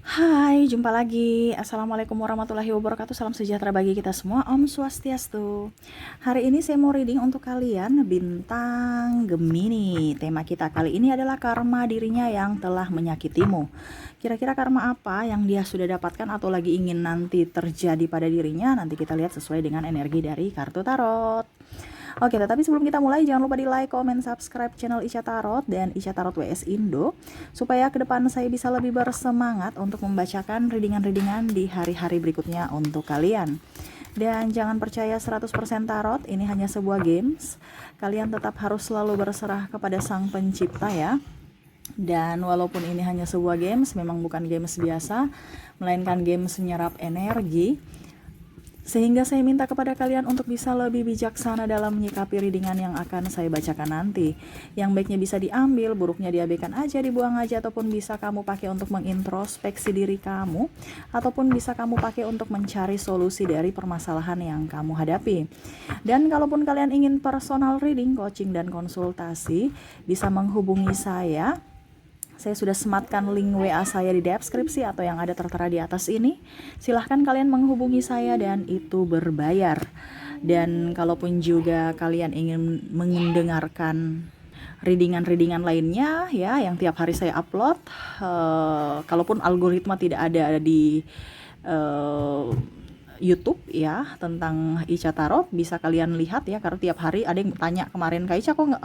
Hai, jumpa lagi. Assalamualaikum warahmatullahi wabarakatuh. Salam sejahtera bagi kita semua. Om Swastiastu. Hari ini saya mau reading untuk kalian bintang Gemini. Tema kita kali ini adalah karma dirinya yang telah menyakitimu. Kira-kira karma apa yang dia sudah dapatkan atau lagi ingin nanti terjadi pada dirinya? Nanti kita lihat sesuai dengan energi dari kartu tarot. Oke, tetapi sebelum kita mulai, jangan lupa di like, comment, subscribe channel Ica Tarot dan Ica Tarot WS Indo, supaya ke depan saya bisa lebih bersemangat untuk membacakan readingan-readingan di hari-hari berikutnya untuk kalian. Dan jangan percaya 100% tarot, ini hanya sebuah games. Kalian tetap harus selalu berserah kepada Sang Pencipta ya. Dan walaupun ini hanya sebuah games, memang bukan games biasa, melainkan games menyerap energi. Sehingga saya minta kepada kalian untuk bisa lebih bijaksana dalam menyikapi readingan yang akan saya bacakan nanti. Yang baiknya bisa diambil, buruknya diabaikan aja, dibuang aja, ataupun bisa kamu pakai untuk mengintrospeksi diri kamu, ataupun bisa kamu pakai untuk mencari solusi dari permasalahan yang kamu hadapi. Dan kalaupun kalian ingin personal reading, coaching, dan konsultasi, bisa menghubungi saya. Saya sudah sematkan link WA saya di deskripsi atau yang ada tertera di atas ini. Silahkan kalian menghubungi saya dan itu berbayar. Dan kalaupun juga kalian ingin mendengarkan readingan-readingan lainnya ya, yang tiap hari saya upload, kalaupun algoritma tidak ada di YouTube ya tentang Ica Tarot, bisa kalian lihat ya, karena tiap hari ada yang tanya kemarin, Kak Ica kok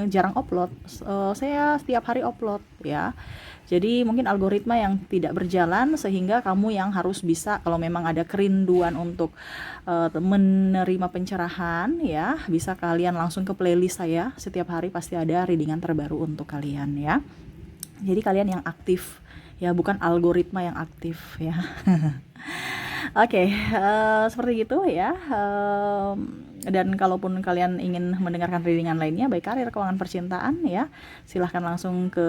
jarang upload. Saya setiap hari upload ya, jadi mungkin algoritma yang tidak berjalan sehingga kamu yang harus bisa, kalau memang ada kerinduan untuk menerima pencerahan ya, bisa kalian langsung ke playlist saya, setiap hari pasti ada readingan terbaru untuk kalian ya. Jadi kalian yang aktif ya, bukan algoritma yang aktif ya. Oke, seperti itu ya. Dan kalaupun kalian ingin mendengarkan readingan lainnya, baik karir, keuangan, percintaan ya, silahkan langsung ke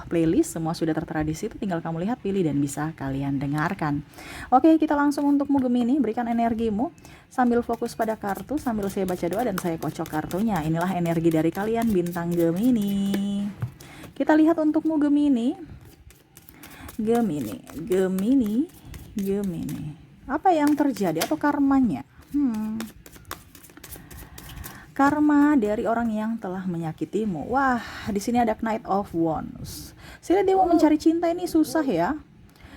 playlist, semua sudah tertera di situ. Tinggal kamu lihat, pilih, dan bisa kalian dengarkan. Oke, kita langsung untukmu Gemini, berikan energimu sambil fokus pada kartu, sambil saya baca doa dan saya kocok kartunya. Inilah energi dari kalian bintang Gemini. Kita lihat untukmu Gemini. Gemini. Apa yang terjadi atau karmanya? Karma dari orang yang telah menyakitimu. Wah, di sini ada Knight of Wands. Sila dia mau mencari cinta ini susah ya.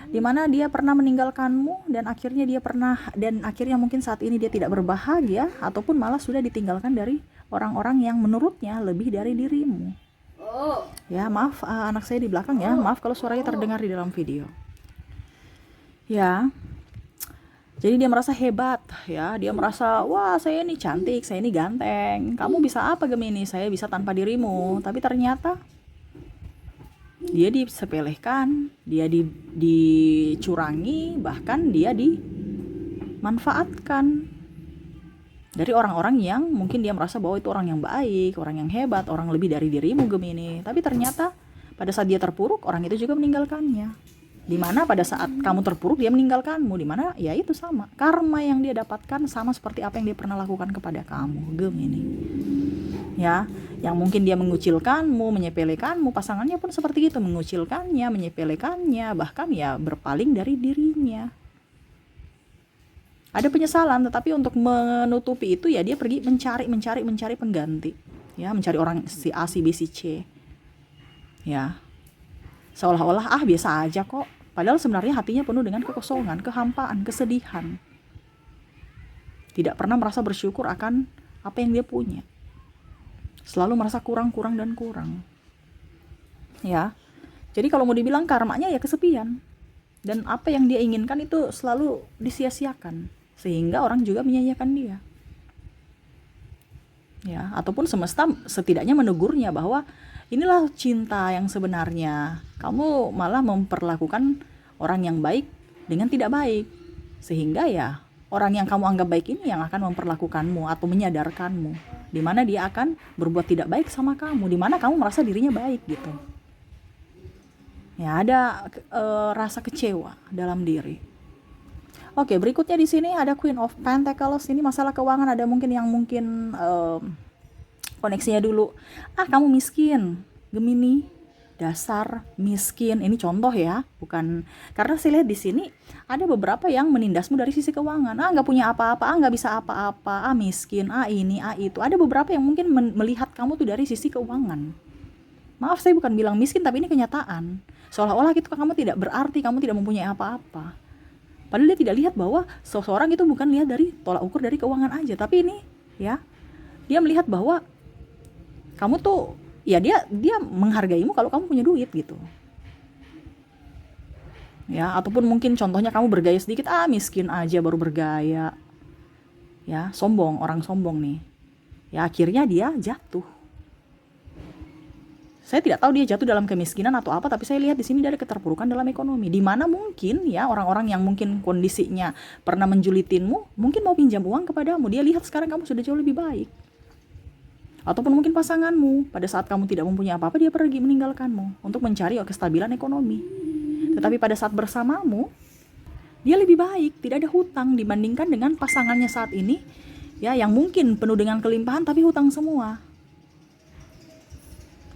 Dimana dia pernah meninggalkanmu dan akhirnya mungkin saat ini dia tidak berbahagia ataupun malah sudah ditinggalkan dari orang-orang yang menurutnya lebih dari dirimu. Ya, maaf anak saya di belakang ya. Maaf kalau suaranya terdengar di dalam video. Ya. Jadi dia merasa hebat ya, dia merasa wah saya ini cantik, saya ini ganteng. Kamu bisa apa Gemini? Saya bisa tanpa dirimu. Tapi ternyata dia disepelekan, dia dicurangi, bahkan dia dimanfaatkan dari orang-orang yang mungkin dia merasa bahwa itu orang yang baik, orang yang hebat, orang lebih dari dirimu Gemini. Tapi ternyata pada saat dia terpuruk, orang itu juga meninggalkannya. Dimana pada saat kamu terpuruk dia meninggalkanmu, dimana ya itu sama, karma yang dia dapatkan sama seperti apa yang dia pernah lakukan kepada kamu Gemini ya, yang mungkin dia mengucilkanmu, menyepelekanmu. Pasangannya pun seperti itu, mengucilkannya, menyepelekannya, bahkan ya berpaling dari dirinya. Ada penyesalan, tetapi untuk menutupi itu ya dia pergi mencari pengganti ya, mencari orang si A, si B, si C ya, seolah-olah biasa aja kok, padahal sebenarnya hatinya penuh dengan kekosongan, kehampaan, kesedihan, tidak pernah merasa bersyukur akan apa yang dia punya, selalu merasa kurang ya. Jadi kalau mau dibilang karmanya ya kesepian, dan apa yang dia inginkan itu selalu disia-siakan, sehingga orang juga menyia-nyiakan dia ya, ataupun semesta setidaknya menegurnya bahwa inilah cinta yang sebenarnya. Kamu malah memperlakukan orang yang baik dengan tidak baik. Sehingga ya orang yang kamu anggap baik ini yang akan memperlakukanmu atau menyadarkanmu. Dimana dia akan berbuat tidak baik sama kamu. Dimana kamu merasa dirinya baik gitu. Ya ada rasa kecewa dalam diri. Oke, berikutnya di sini ada Queen of Pentacles. Ini masalah keuangan, ada yang koneksinya dulu. Kamu miskin, Gemini. dasar miskin. Ini contoh ya, bukan, karena saya lihat di sini ada beberapa yang menindasmu dari sisi keuangan. Nggak punya apa-apa, nggak bisa apa-apa, miskin, ini, itu. Ada beberapa yang mungkin melihat kamu tuh dari sisi keuangan. Maaf, saya bukan bilang miskin, tapi ini kenyataan. Seolah-olah gitu kamu tidak berarti, kamu tidak mempunyai apa-apa. Padahal dia tidak lihat bahwa seseorang itu bukan lihat dari tolak ukur dari keuangan aja, tapi ini ya, dia melihat bahwa kamu tuh ya, dia menghargaimu kalau kamu punya duit gitu. Ya, ataupun mungkin contohnya kamu bergaya sedikit, miskin aja baru bergaya. Ya, sombong, orang sombong nih. Ya, akhirnya dia jatuh. Saya tidak tahu dia jatuh dalam kemiskinan atau apa, tapi saya lihat di sini dari keterpurukan dalam ekonomi. Di mana mungkin ya orang-orang yang mungkin kondisinya pernah menjulitinmu, mungkin mau pinjam uang kepadamu. Dia lihat sekarang kamu sudah jauh lebih baik. Ataupun mungkin pasanganmu, pada saat kamu tidak mempunyai apa-apa, dia pergi meninggalkanmu untuk mencari kestabilan ekonomi. Tetapi pada saat bersamamu, dia lebih baik, tidak ada hutang dibandingkan dengan pasangannya saat ini, ya, yang mungkin penuh dengan kelimpahan tapi hutang semua.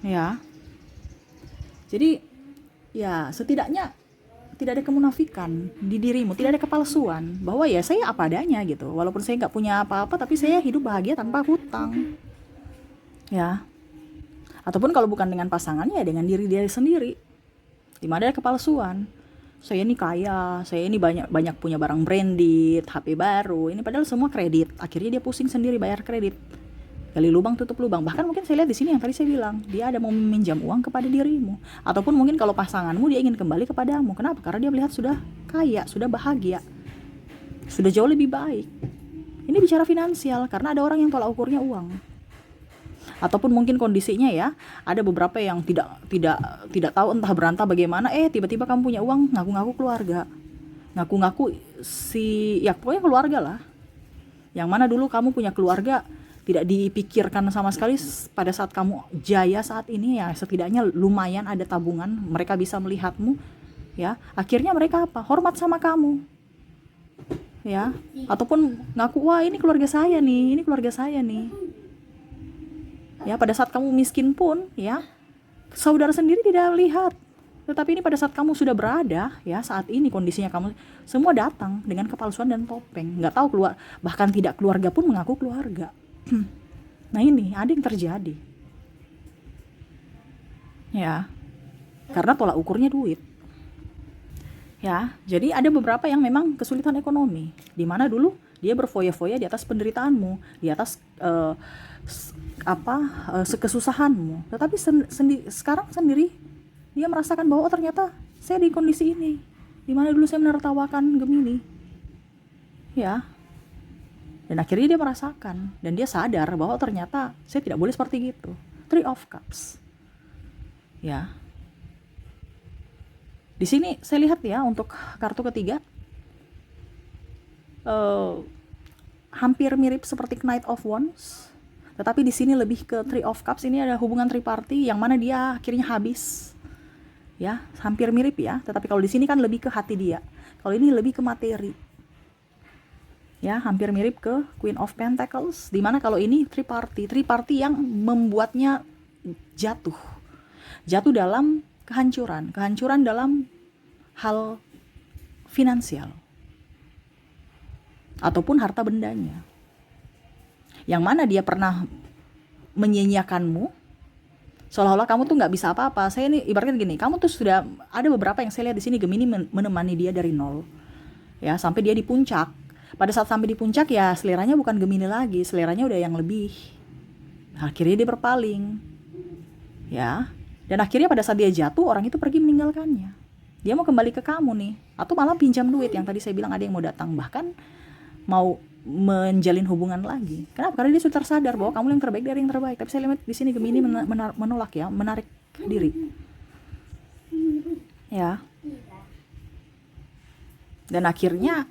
Ya. Jadi ya setidaknya tidak ada kemunafikan di dirimu, tidak ada kepalsuan bahwa ya saya apa adanya gitu. Walaupun saya nggak punya apa-apa, tapi saya hidup bahagia tanpa hutang. Ya. Ataupun kalau bukan dengan pasangannya, ya dengan diri dia sendiri. Di mana ada kepalsuan. Saya ini kaya, saya ini banyak punya barang branded, HP baru. Ini padahal semua kredit. Akhirnya dia pusing sendiri bayar kredit. Gali lubang tutup lubang. Bahkan mungkin saya lihat di sini yang tadi saya bilang, dia ada mau meminjam uang kepada dirimu. Ataupun mungkin kalau pasanganmu dia ingin kembali kepadamu. Kenapa? Karena dia melihat sudah kaya, sudah bahagia, sudah jauh lebih baik. Ini bicara finansial, karena ada orang yang tolak ukurnya uang. Ataupun mungkin kondisinya ya, ada beberapa yang tidak tahu entah berantah bagaimana, tiba-tiba kamu punya uang, ngaku-ngaku keluarga, ngaku-ngaku ya pokoknya keluarga lah. Yang mana dulu kamu punya keluarga tidak dipikirkan sama sekali. Pada saat kamu jaya saat ini ya, setidaknya lumayan ada tabungan, mereka bisa melihatmu ya, akhirnya mereka apa? Hormat sama kamu ya. Ataupun ngaku, wah ini keluarga saya nih, ini keluarga saya nih ya. Pada saat kamu miskin pun ya, saudara sendiri tidak lihat. Tetapi ini pada saat kamu sudah berada ya, saat ini kondisinya kamu, semua datang dengan kepalsuan dan topeng. Nggak tahu keluar, bahkan tidak keluarga pun mengaku keluarga. Nah ini ada yang terjadi ya, karena tolak ukurnya duit ya. Jadi ada beberapa yang memang kesulitan ekonomi, di mana dulu dia berfoya-foya di atas penderitaanmu, di atas kesusahanmu. Tetapi sekarang sendiri dia merasakan bahwa ternyata saya di kondisi ini, di mana dulu saya menertawakan Gemini ya. Dan akhirnya dia merasakan, dan dia sadar bahwa ternyata saya tidak boleh seperti gitu. Three of Cups. Ya. Di sini saya lihat ya, untuk kartu ketiga, hampir mirip seperti Knight of Wands, tetapi di sini lebih ke Three of Cups. Ini ada hubungan triparty yang mana dia akhirnya habis. Ya, hampir mirip ya, tetapi kalau di sini kan lebih ke hati dia. Kalau ini lebih ke materi. Ya, hampir mirip ke Queen of Pentacles, dimana kalau ini triparty yang membuatnya jatuh dalam kehancuran dalam hal finansial ataupun harta bendanya, yang mana dia pernah menyia-nyiakanmu, seolah-olah kamu tuh nggak bisa apa-apa. Saya ini ibaratnya gini, kamu tuh sudah ada beberapa yang saya lihat di sini Gemini menemani dia dari nol ya, sampai dia di puncak. Pada saat sampai di puncak ya, seleranya bukan Gemini lagi, seleranya udah yang lebih. Akhirnya dia berpaling. Ya. Dan akhirnya pada saat dia jatuh, orang itu pergi meninggalkannya. Dia mau kembali ke kamu nih, atau malah pinjam duit yang tadi saya bilang ada yang mau datang, bahkan mau menjalin hubungan lagi. Kenapa? Karena dia sudah tersadar bahwa kamu yang terbaik dari yang terbaik. Tapi saya lihat di sini Gemini menolak ya, menarik diri. Ya. Dan akhirnya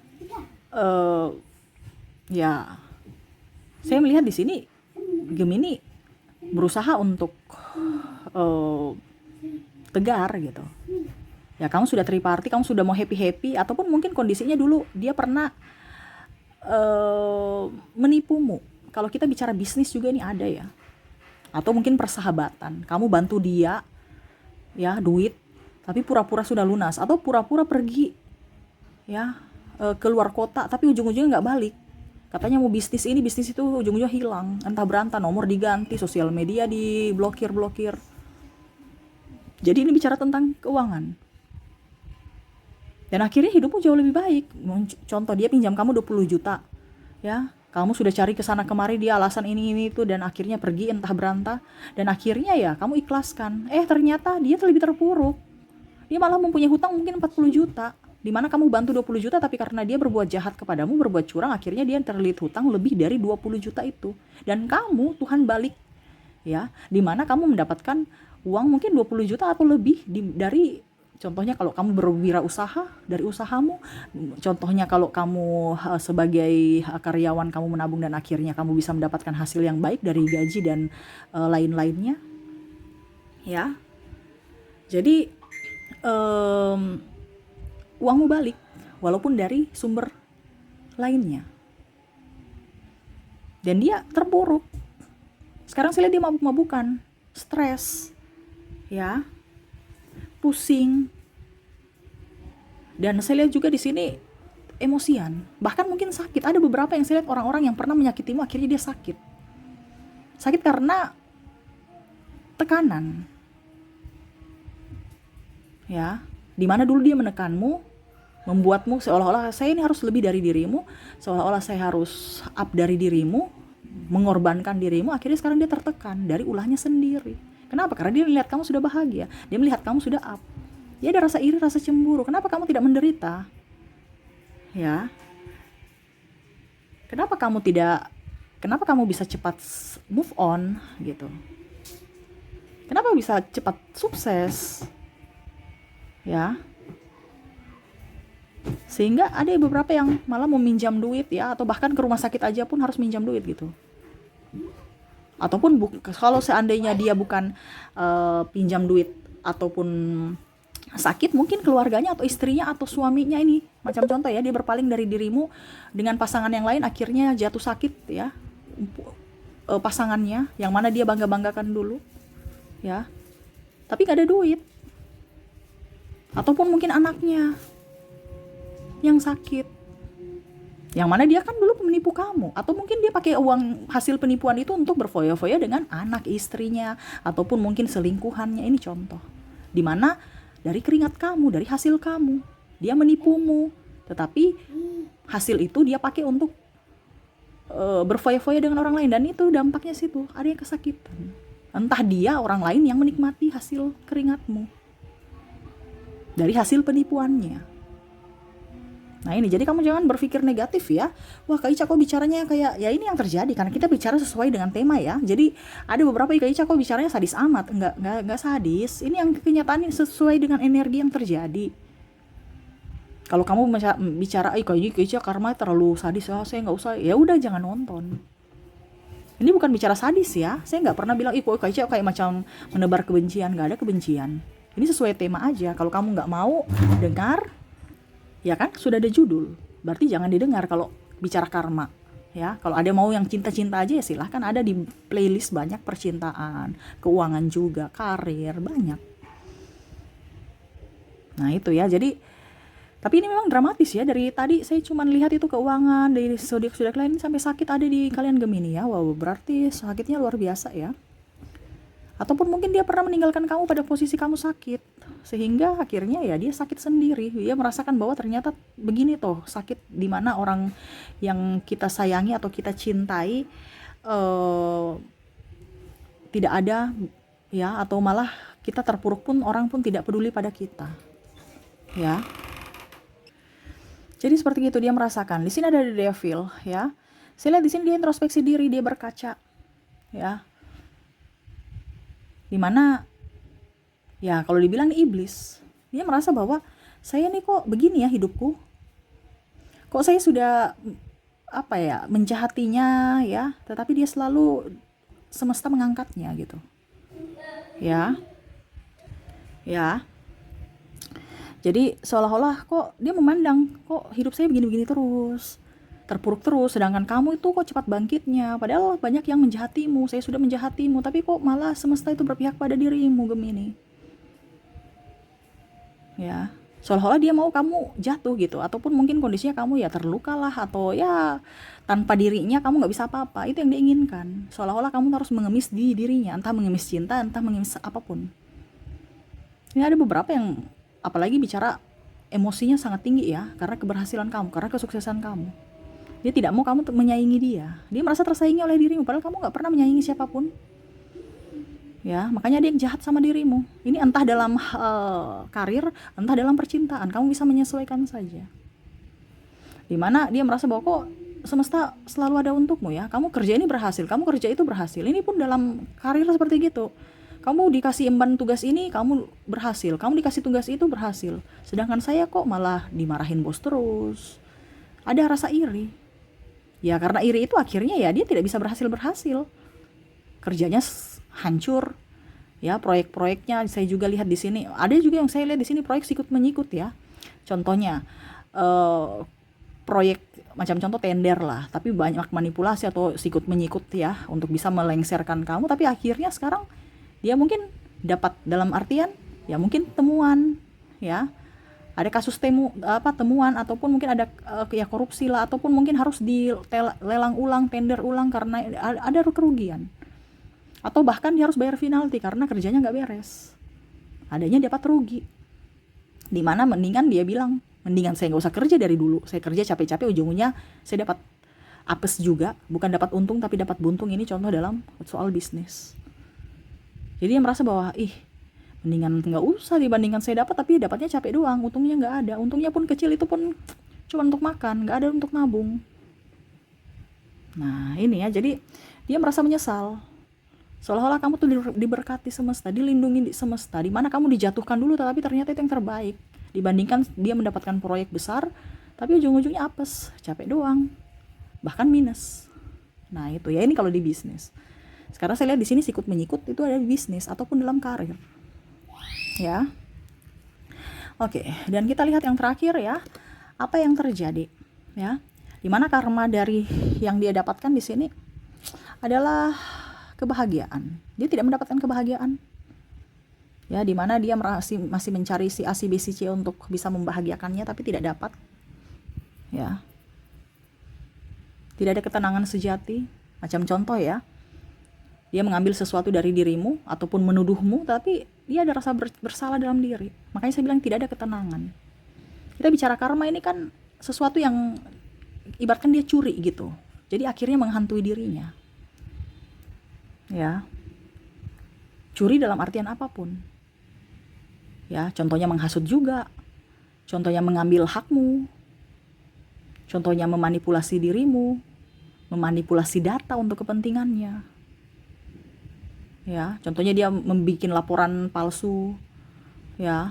ya, saya melihat di sini Gemini berusaha untuk tegar gitu. Ya, kamu sudah triparty, kamu sudah mau happy, ataupun mungkin kondisinya dulu dia pernah menipumu. Kalau kita bicara bisnis juga ini ada ya. Atau mungkin persahabatan, kamu bantu dia ya duit, tapi pura-pura sudah lunas, atau pura-pura pergi ya keluar kota tapi ujung-ujungnya nggak balik. Katanya mau bisnis ini bisnis itu, ujung-ujungnya hilang, entah berantah, nomor diganti, sosial media diblokir. Jadi ini bicara tentang keuangan. Dan akhirnya hidupmu jauh lebih baik. Contoh, dia pinjam kamu 20 juta. Ya, kamu sudah cari ke sana kemari, dia alasan ini itu, dan akhirnya pergi entah berantah, dan akhirnya ya kamu ikhlaskan. Ternyata dia lebih terpuruk. Dia malah mempunyai hutang mungkin 40 juta. Di mana kamu bantu 20 juta, tapi karena dia berbuat jahat kepadamu, berbuat curang, akhirnya dia terlilit hutang lebih dari 20 juta itu. Dan kamu, Tuhan balik, ya, di mana kamu mendapatkan uang mungkin 20 juta atau lebih dari, contohnya kalau kamu berwirausaha, dari usahamu. Contohnya kalau kamu sebagai karyawan, kamu menabung dan akhirnya kamu bisa mendapatkan hasil yang baik dari gaji dan lain-lainnya. Ya. Jadi uangmu balik walaupun dari sumber lainnya. Dan dia terpuruk. Sekarang saya lihat dia mabuk-mabukan, stres, ya, pusing. Dan saya lihat juga di sini emosian, bahkan mungkin sakit. Ada beberapa yang saya lihat orang-orang yang pernah menyakitimu akhirnya dia sakit. Sakit karena tekanan. Ya, dimana dulu dia menekanmu, membuatmu seolah-olah saya ini harus lebih dari dirimu, seolah-olah saya harus up dari dirimu, mengorbankan dirimu. Akhirnya sekarang dia tertekan dari ulahnya sendiri. Kenapa? Karena dia melihat kamu sudah bahagia, dia melihat kamu sudah up. Dia ada rasa iri, rasa cemburu. Kenapa kamu tidak menderita? Ya, kenapa kamu bisa cepat move on gitu? Kenapa bisa cepat sukses? Ya, sehingga ada beberapa yang malah meminjam duit ya, atau bahkan ke rumah sakit aja pun harus minjam duit gitu. Ataupun kalau seandainya dia bukan pinjam duit ataupun sakit, mungkin keluarganya atau istrinya atau suaminya ini, macam contoh ya, dia berpaling dari dirimu dengan pasangan yang lain, akhirnya jatuh sakit ya, pasangannya yang mana dia bangga-banggakan dulu ya, tapi gak ada duit. Ataupun mungkin anaknya yang sakit, yang mana dia kan dulu menipu kamu, atau mungkin dia pakai uang hasil penipuan itu untuk berfoya-foya dengan anak istrinya, ataupun mungkin selingkuhannya. Ini contoh dimana dari keringat kamu, dari hasil kamu, dia menipumu, tetapi hasil itu dia pakai untuk berfoya-foya dengan orang lain, dan itu dampaknya situ ada yang kesakitan. Entah dia, orang lain yang menikmati hasil keringatmu dari hasil penipuannya. Nah ini, jadi kamu jangan berpikir negatif ya. Wah Kak Ica kok bicaranya kayak, ya ini yang terjadi karena kita bicara sesuai dengan tema ya. Jadi ada beberapa Kak Ica kok bicaranya sadis amat. Enggak sadis. Ini yang kenyataan sesuai dengan energi yang terjadi. Kalau kamu bicara, Kak Ica karma terlalu sadis, saya nggak usah. Ya udah, jangan nonton. Ini bukan bicara sadis ya. Saya nggak pernah bilang, kok Kak Ica kayak macam menebar kebencian. Nggak ada kebencian. Ini sesuai tema aja. Kalau kamu nggak mau dengar, ya kan, sudah ada judul, berarti jangan didengar kalau bicara karma ya. Kalau ada mau yang cinta-cinta aja ya silahkan, ada di playlist banyak, percintaan, keuangan juga, karir, banyak. Nah itu ya, jadi tapi ini memang dramatis ya. Dari tadi saya cuma lihat itu keuangan dari zodiak-zodiak lain sampai sakit ada di kalian Gemini ya. Wow, berarti sakitnya luar biasa ya. Ataupun mungkin dia pernah meninggalkan kamu pada posisi kamu sakit, sehingga akhirnya ya dia sakit sendiri. Dia merasakan bahwa ternyata begini toh sakit, dimana orang yang kita sayangi atau kita cintai tidak ada ya, atau malah kita terpuruk pun orang pun tidak peduli pada kita ya. Jadi seperti itu dia merasakan. Di sini ada the devil ya. Saya lihat di sini dia introspeksi diri, dia berkaca ya. Dimana ya kalau dibilang iblis, dia merasa bahwa saya nih kok begini ya hidupku, kok saya sudah menjahatinya ya, tetapi dia selalu semesta mengangkatnya gitu ya. Jadi seolah-olah kok dia memandang, kok hidup saya begini-begini terus, terpuruk terus, sedangkan kamu itu kok cepat bangkitnya, padahal banyak yang menjahatimu, saya sudah menjahatimu, tapi kok malah semesta itu berpihak pada dirimu Gemini ya. Seolah-olah dia mau kamu jatuh gitu, ataupun mungkin kondisinya kamu ya terluka lah, atau ya tanpa dirinya kamu nggak bisa apa-apa. Itu yang dia inginkan. Seolah-olah kamu harus mengemis di dirinya, entah mengemis cinta, entah mengemis apapun. Ini ada beberapa yang apalagi bicara emosinya sangat tinggi ya, karena keberhasilan kamu, karena kesuksesan kamu. Dia tidak mau kamu menyaingi dia. Dia merasa tersaingi oleh dirimu, padahal kamu nggak pernah menyaingi siapapun. Ya, makanya dia jahat sama dirimu. Ini entah dalam karir, entah dalam percintaan, kamu bisa menyesuaikan saja. Dimana dia merasa bahwa kok semesta selalu ada untukmu ya. Kamu kerja ini berhasil, kamu kerja itu berhasil. Ini pun dalam karir seperti gitu. Kamu dikasih emban tugas ini, kamu berhasil. Kamu dikasih tugas itu berhasil. Sedangkan saya kok malah dimarahin bos terus. Ada rasa iri. Ya karena iri itu akhirnya ya dia tidak bisa berhasil. Kerjanya hancur. Ya, proyek-proyeknya saya juga lihat di sini. Ada juga yang saya lihat di sini proyek sikut menyikut ya. Contohnya proyek macam contoh tender lah, tapi banyak manipulasi atau sikut menyikut ya untuk bisa melengsarkan kamu, tapi akhirnya sekarang dia mungkin dapat dalam artian ya mungkin temuan ya. Ada kasus temuan ataupun mungkin ada ya korupsi lah, ataupun mungkin harus dilelang ulang, tender ulang karena ada kerugian. Atau bahkan dia harus bayar penalti karena kerjanya nggak beres. Adanya dapat rugi. Dimana mendingan dia bilang, mendingan saya nggak usah kerja dari dulu. Saya kerja capek-capek, ujung-ujungnya saya dapat apes juga. Bukan dapat untung tapi dapat buntung. Ini contoh dalam soal bisnis. Jadi dia merasa bahwa, mendingan nggak usah dibandingkan saya dapat, tapi dapatnya capek doang. Untungnya nggak ada. Untungnya pun kecil, itu pun cuma untuk makan. Nggak ada untuk nabung. Nah ini ya, jadi dia merasa menyesal. Seolah-olah kamu tuh diberkati semesta, dilindungi di semesta, di mana kamu dijatuhkan dulu tapi ternyata itu yang terbaik. Dibandingkan dia mendapatkan proyek besar, tapi ujung-ujungnya apes, capek doang, bahkan minus. Nah itu ya, ini kalau di bisnis. Sekarang saya lihat di sini sikut menyikut itu ada di bisnis ataupun dalam karir. Ya. Oke, dan kita lihat yang terakhir ya, apa yang terjadi ya. Dimana karma dari yang dia dapatkan di sini adalah kebahagiaan. Dia tidak mendapatkan kebahagiaan. Ya, dimana dia masih mencari si A, si B, si C untuk bisa membahagiakannya, tapi tidak dapat. Ya. Tidak ada ketenangan sejati. Macam contoh ya, dia mengambil sesuatu dari dirimu ataupun menuduhmu, tapi dia ada rasa bersalah dalam diri. Makanya saya bilang tidak ada ketenangan. Kita bicara karma ini kan sesuatu yang ibaratkan dia curi gitu. Jadi akhirnya menghantui dirinya. Ya, curi dalam artian apapun. Ya, contohnya menghasut juga, contohnya mengambil hakmu, contohnya memanipulasi dirimu, memanipulasi data untuk kepentingannya. Ya, contohnya dia membuat laporan palsu, ya,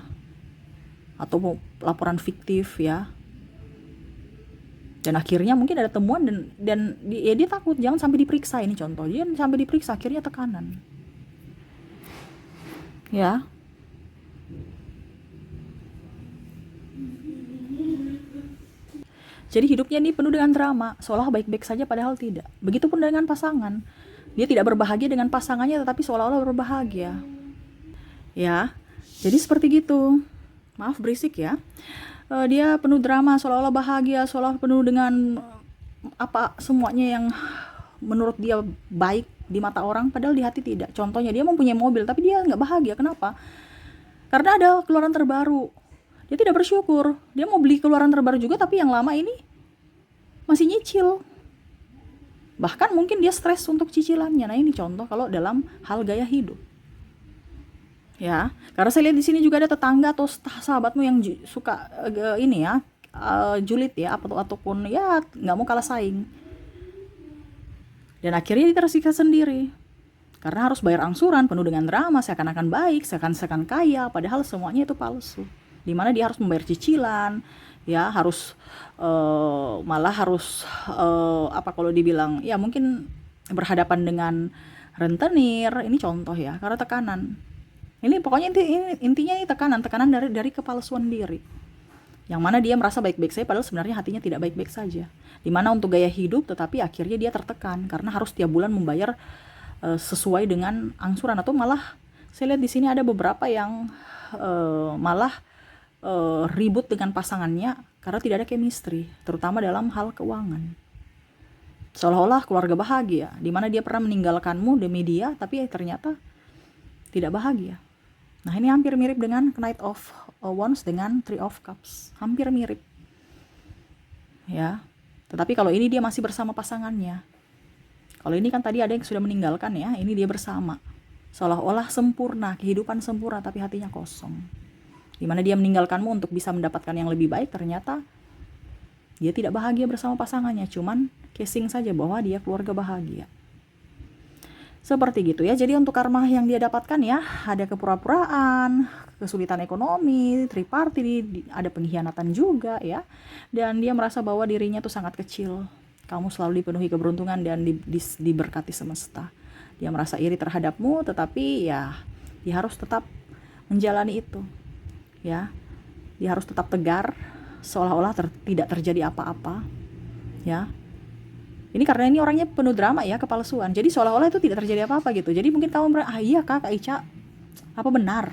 atau laporan fiktif ya. Dan akhirnya mungkin ada temuan dan dia takut jangan sampai diperiksa. Ini contoh, dia sampai diperiksa akhirnya tekanan. Ya. Jadi hidupnya ini penuh dengan drama, seolah baik-baik saja padahal tidak. Begitupun dengan pasangan. Dia tidak berbahagia dengan pasangannya tetapi seolah-olah berbahagia. Ya. Jadi seperti gitu. Maaf berisik ya. Dia penuh drama, seolah-olah bahagia, seolah penuh dengan apa semuanya yang menurut dia baik di mata orang, padahal di hati tidak. Contohnya dia mempunyai mobil tapi dia nggak bahagia. Kenapa? Karena ada keluaran terbaru. Dia tidak bersyukur. Dia mau beli keluaran terbaru juga tapi yang lama ini masih nyicil. Bahkan mungkin dia stres untuk cicilannya. Nah ini contoh kalau dalam hal gaya hidup. Ya, karena saya lihat di sini juga ada tetangga atau sahabatmu yang suka ini ya, julid ya, ataupun ya nggak mau kalah saing. Dan akhirnya dia tersiksa sendiri. Karena harus bayar angsuran penuh dengan drama, seakan-akan baik, seakan-akan kaya, padahal semuanya itu palsu. Dimana dia harus membayar cicilan, ya harus malah harus apa kalau dibilang ya mungkin berhadapan dengan rentenir. Ini contoh ya, karena tekanan. Ini pokoknya intinya ini tekanan dari kepalsuan diri. Yang mana dia merasa baik-baik saja padahal sebenarnya hatinya tidak baik-baik saja. Dimana untuk gaya hidup tetapi akhirnya dia tertekan karena harus tiap bulan membayar sesuai dengan angsuran, atau malah saya lihat di sini ada beberapa yang malah ribut dengan pasangannya karena tidak ada chemistry, terutama dalam hal keuangan. Seolah-olah keluarga bahagia, di mana dia pernah meninggalkanmu demi dia, tapi ternyata tidak bahagia. Nah, ini hampir mirip dengan Knight of Wands dengan Three of Cups, hampir mirip, ya. Tetapi kalau ini dia masih bersama pasangannya. Kalau ini kan tadi ada yang sudah meninggalkan ya, ini dia bersama. Seolah-olah sempurna, kehidupan sempurna, tapi hatinya kosong. Dimana dia meninggalkanmu untuk bisa mendapatkan yang lebih baik, ternyata dia tidak bahagia bersama pasangannya, cuman casing saja bahwa dia keluarga bahagia. Seperti gitu ya. Jadi untuk karma yang dia dapatkan ya, ada kepura-puraan, kesulitan ekonomi, triparty, ada pengkhianatan juga ya. Dan dia merasa bahwa dirinya tuh sangat kecil. Kamu selalu dipenuhi keberuntungan dan diberkati semesta. Dia merasa iri terhadapmu, tetapi ya dia harus tetap menjalani itu. Ya. Dia harus tetap tegar, seolah-olah tidak terjadi apa-apa. Ya. Ini karena ini orangnya penuh drama ya, kepalsuan. Jadi seolah-olah itu tidak terjadi apa-apa gitu. Jadi mungkin kamu iya Kak Ica, apa benar?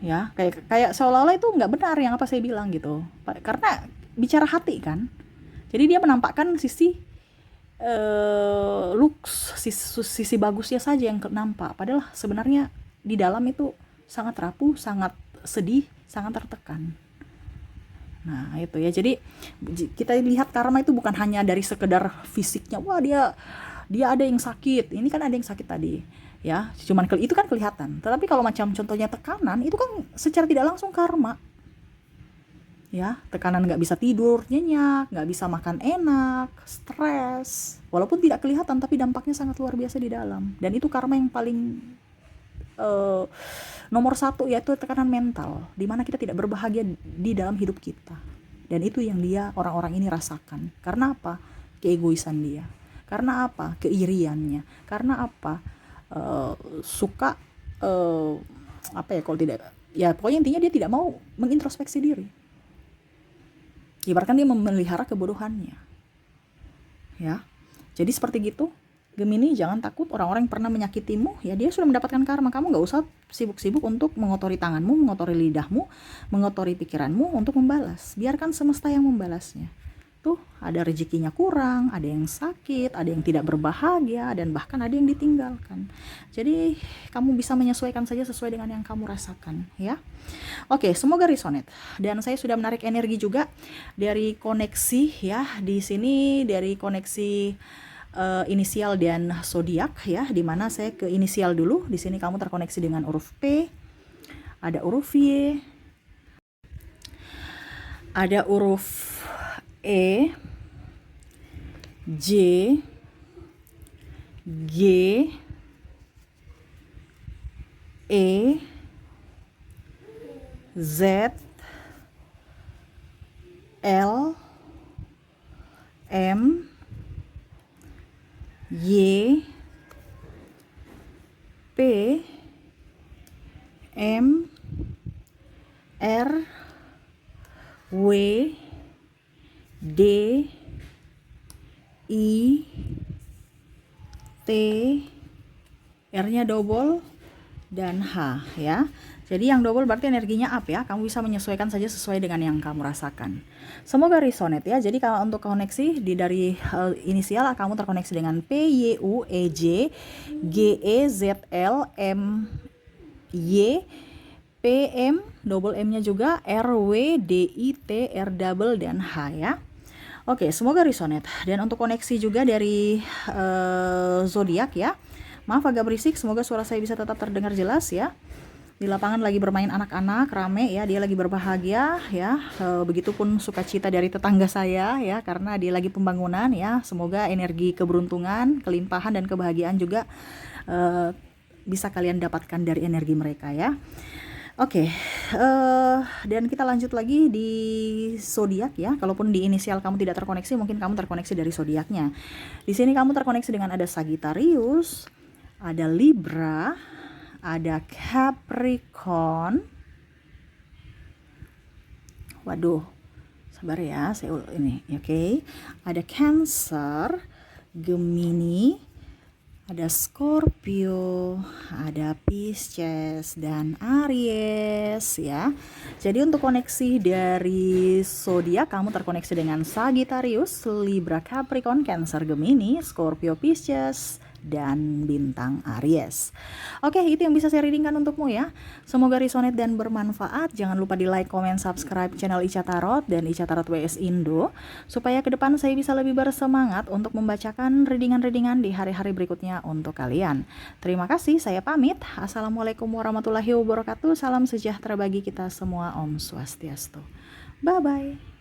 Ya, kayak seolah-olah itu nggak benar yang apa saya bilang gitu. Karena bicara hati kan. Jadi dia menampakkan sisi looks, sisi bagusnya saja yang nampak. Padahal sebenarnya di dalam itu sangat rapuh, sangat sedih, sangat tertekan. Nah itu ya, jadi kita lihat karma itu bukan hanya dari sekedar fisiknya, wah dia ada yang sakit, ini kan ada yang sakit tadi ya, cuman itu kan kelihatan. Tetapi kalau macam contohnya tekanan, itu kan secara tidak langsung karma ya. Tekanan nggak bisa tidur nyenyak, nggak bisa makan enak, stres, walaupun tidak kelihatan tapi dampaknya sangat luar biasa di dalam. Dan itu karma yang paling nomor satu, yaitu tekanan mental, dimana kita tidak berbahagia di dalam hidup kita. Dan itu yang orang-orang ini rasakan. Karena apa? Keegoisan dia. Karena apa? Keiriannya. Karena apa? Suka apa ya, kalau tidak ya pokoknya intinya dia tidak mau mengintrospeksi diri. Ibaratkan dia memelihara kebodohannya. Ya. Jadi seperti gitu. Gemini, jangan takut orang-orang yang pernah menyakitimu, ya dia sudah mendapatkan karma. Kamu gak usah sibuk-sibuk untuk mengotori tanganmu, mengotori lidahmu, mengotori pikiranmu untuk membalas. Biarkan semesta yang membalasnya. Tuh, ada rezekinya kurang, ada yang sakit, ada yang tidak berbahagia, dan bahkan ada yang ditinggalkan. Jadi, kamu bisa menyesuaikan saja sesuai dengan yang kamu rasakan, ya. Oke, semoga resonate. Dan saya sudah menarik energi juga dari koneksi, ya. Di sini dari koneksi inisial dan zodiak ya, dimana saya ke inisial dulu. Di sini kamu terkoneksi dengan huruf P, ada huruf Y, ada huruf E, J, G, E, Z, L, M, Y, P, M, R, W, D, I, T, R-nya double, dan H ya. Jadi yang double berarti energinya up ya. Kamu bisa menyesuaikan saja sesuai dengan yang kamu rasakan. Semoga resonate ya. Jadi kalau untuk koneksi dari inisial, kamu terkoneksi dengan P, Y, U, E, J, G, E, Z, L, M, Y, P, M, double M-nya juga, R, W, D, I, T, R, double, dan H ya. Oke, semoga resonate. Dan untuk koneksi juga dari zodiak ya. Maaf agak berisik, semoga suara saya bisa tetap terdengar jelas ya. Di lapangan lagi bermain anak-anak, rame ya, dia lagi berbahagia ya. Begitupun sukacita dari tetangga saya ya, karena dia lagi pembangunan ya. Semoga energi keberuntungan, kelimpahan, dan kebahagiaan juga bisa kalian dapatkan dari energi mereka ya. Oke, dan kita lanjut lagi di zodiak ya. Kalaupun di inisial kamu tidak terkoneksi, mungkin kamu terkoneksi dari zodiaknya. Di sini kamu terkoneksi dengan ada Sagittarius, ada Libra, ada Capricorn. Waduh, sabar ya, saya ini, oke. Ada Cancer, Gemini, ada Scorpio, ada Pisces dan Aries ya. Jadi untuk koneksi dari zodiak, kamu terkoneksi dengan Sagittarius, Libra, Capricorn, Cancer, Gemini, Scorpio, Pisces dan bintang Aries. Oke, itu yang bisa saya readingkan untukmu ya. Semoga resonate dan bermanfaat. Jangan lupa di like, comment, subscribe channel Ica Tarot dan Ica Tarot WS Indo, supaya ke depan saya bisa lebih bersemangat untuk membacakan readingan-readingan di hari-hari berikutnya untuk kalian. Terima kasih, saya pamit. Assalamualaikum warahmatullahi wabarakatuh. Salam sejahtera bagi kita semua. Om Swastiastu. Bye-bye.